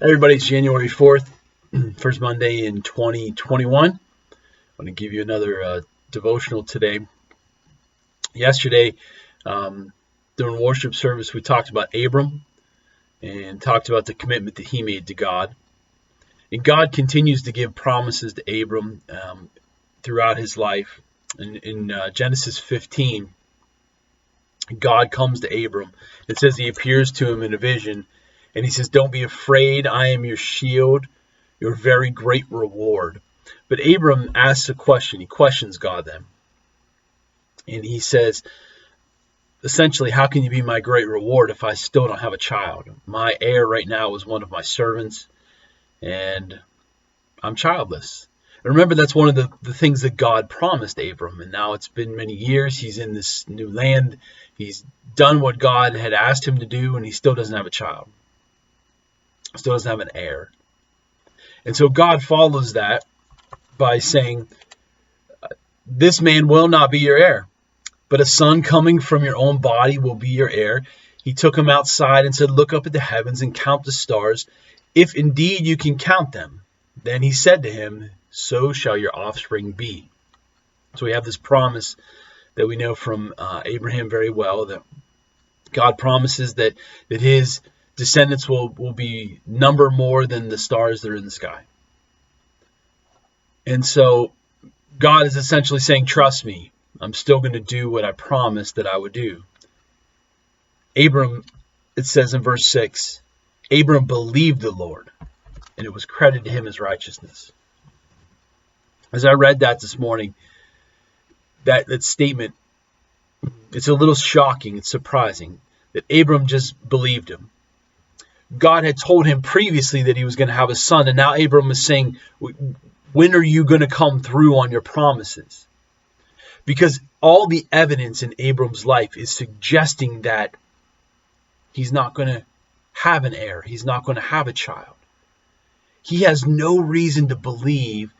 Everybody, it's January 4th, first Monday in 2021. I'm going to give you another devotional today. Yesterday, during worship service, we talked about Abram and talked about the commitment that he made to God. And God continues to give promises to Abram throughout his life. In Genesis 15, God comes to Abram. It says he appears to him in a vision. And he says, "Don't be afraid. I am your shield, your very great reward." But Abram asks a question. He questions God then. And he says, essentially, how can you be my great reward if I still don't have a child? My heir right now is one of my servants, and I'm childless. And remember, that's one of the things that God promised Abram. And now it's been many years. He's in this new land. He's done what God had asked him to do, and he still doesn't have a child. Still doesn't have an heir. And so God follows that by saying, this man will not be your heir, but a son coming from your own body will be your heir. He took him outside and said, "Look up at the heavens and count the stars, if indeed you can count them." Then he said to him, "So shall your offspring be." So we have this promise that we know from Abraham very well, that God promises that his descendants will be number more than the stars that are in the sky. And so God is essentially saying, trust me, I'm still going to do what I promised that I would do. Abram, it says in verse 6, Abram believed the Lord, and it was credited to him as righteousness. As I read that this morning, that statement, it's a little shocking, it's surprising, that Abram just believed him. God had told him previously that he was going to have a son, and now Abram is saying, when are you going to come through on your promises? Because all the evidence in Abram's life is suggesting that he's not going to have an heir. He's not going to have a child. He has no reason to believe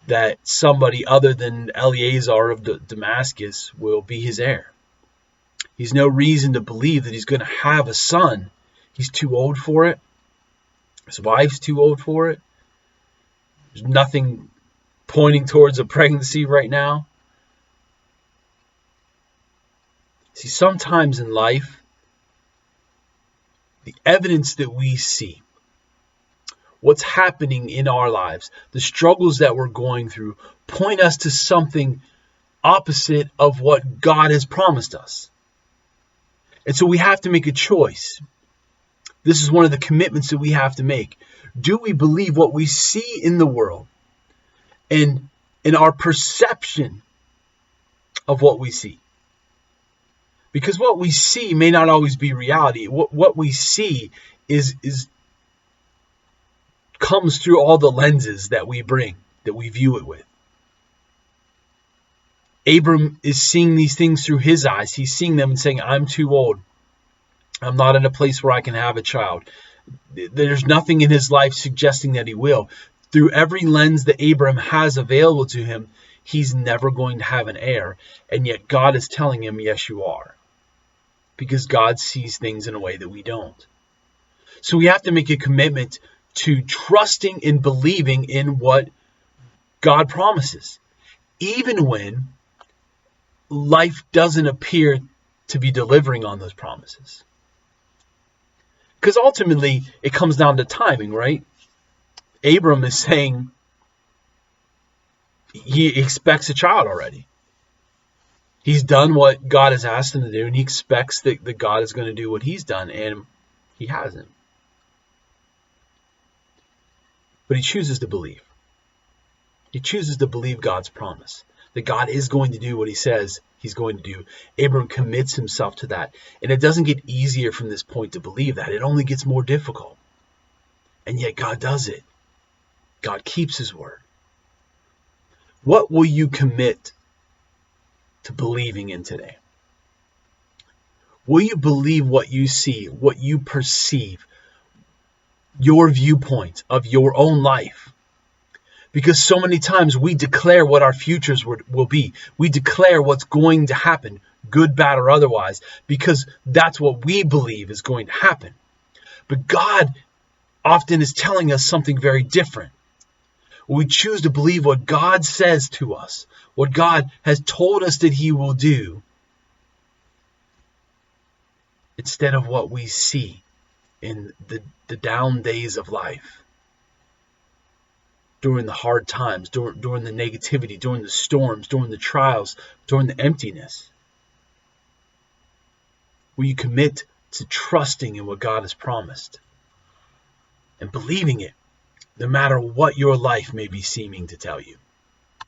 that somebody other than Eliezer of Damascus will be his heir. He's no reason to believe that he's going to have a son. He's too old for it. His wife's too old for it. There's nothing pointing towards a pregnancy right now. See, sometimes in life, the evidence that we see, what's happening in our lives, the struggles that we're going through, point us to something opposite of what God has promised us. And so we have to make a choice. This is one of the commitments that we have to make. Do we believe what we see in the world and in our perception of what we see? Because what we see may not always be reality. What we see is comes through all the lenses that we bring, that we view it with. Abram is seeing these things through his eyes. He's seeing them and saying, I'm too old. I'm not in a place where I can have a child. There's nothing in his life suggesting that he will. Through every lens that Abram has available to him, he's never going to have an heir. And yet God is telling him, yes, you are. Because God sees things in a way that we don't. So we have to make a commitment to trusting and believing in what God promises. Even when life doesn't appear to be delivering on those promises. Because ultimately, it comes down to timing, right? Abram is saying he expects a child already. He's done what God has asked him to do, and he expects that God is going to do what he's done, and he hasn't. But he chooses to believe. He chooses to believe God's promise, that God is going to do what he says he's going to do. Abram commits himself to that. And it doesn't get easier from this point to believe that. It only gets more difficult. And yet God does it. God keeps his word. What will you commit to believing in today? Will you believe what you see, what you perceive, your viewpoint of your own life? Because so many times we declare what our futures will be. We declare what's going to happen, good, bad, or otherwise, because that's what we believe is going to happen. But God often is telling us something very different. We choose to believe what God says to us, what God has told us that He will do, instead of what we see in the down days of life, during the hard times, during the negativity, during the storms, during the trials, during the emptiness. Will you commit to trusting in what God has promised and believing it, no matter what your life may be seeming to tell you?